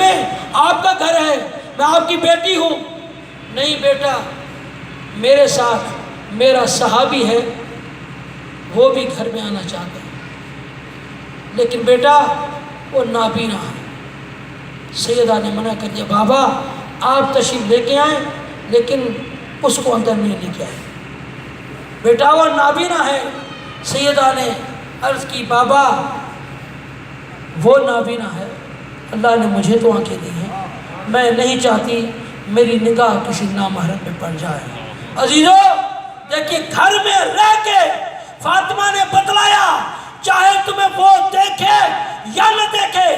میں آپ کا گھر ہے، میں آپ کی بیٹی ہوں۔ نہیں بیٹا، میرے ساتھ میرا صحابی ہے، وہ بھی گھر میں آنا چاہتا ہے، لیکن بیٹا وہ نابینا ہے۔ سیدہ نے منع کر دیا، بابا آپ تشریف لے کے آئیں لیکن اس کو اندر نہیں لے کے آئے، بیٹا وہ نابینا ہے۔ سیدہ نے عرض کی، بابا وہ نابینا ہے، اللہ نے مجھے تو آنکھیں دی ہیں، میں نہیں چاہتی میری نگاہ کسی نامحرم پہ پڑ جائے۔ عزیزو دیکھیے، گھر میں رہ کے فاطمہ نے بتلایا، چاہے تمہیں وہ دیکھے یا نہ دیکھے،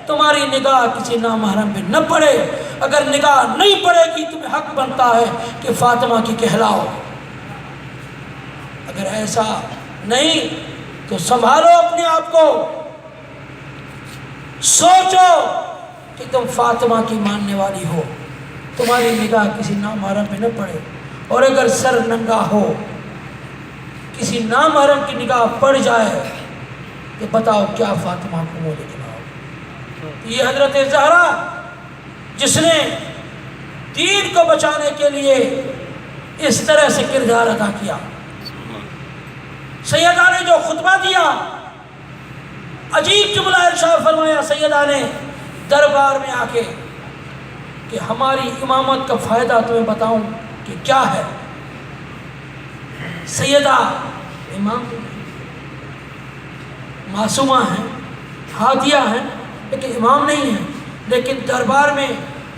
تمہاری نگاہ کسی نامحرم پہ نہ پڑے۔ اگر نگاہ نہیں پڑے گی تمہیں حق بنتا ہے کہ فاطمہ کی کہلاؤ، اگر ایسا نہیں تو سنبھالو اپنے آپ کو، سوچو کہ تم فاطمہ کی ماننے والی ہو، تمہاری نگاہ کسی نامحرم پہ نہ پڑے۔ اور اگر سر ننگا ہو، کسی نامحرم کی نگاہ پڑ جائے تو بتاؤ کیا فاطمہ کو منہ دکھلاؤ؟ یہ حضرت زہرا جس نے دین کو بچانے کے لیے اس طرح سے کردار ادا کیا، سیدہ نے جو خطبہ دیا، عجیب جملہ ارشاد فرمایا سیدہ نے دربار میں آ کے کہ ہماری امامت کا فائدہ تمہیں بتاؤں کہ کیا ہے۔ سیدہ امام معصومہ ہیں، ہادیہ ہیں، لیکن امام نہیں ہیں، لیکن دربار میں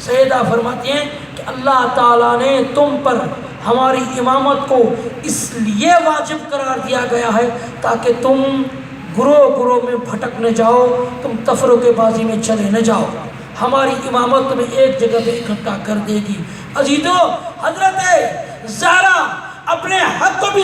سیدہ فرماتی ہیں کہ اللہ تعالیٰ نے تم پر ہماری امامت کو اس لیے واجب قرار دیا گیا ہے تاکہ تم گروہ گروہ میں بھٹک نہ جاؤ، تم تفرقے بازی میں چلے نہ جاؤ، ہماری امامت تمہیں ایک جگہ پہ اکٹھا کر دے گی۔ عزیزو، حضرت زہرا اپنے حق کو بھی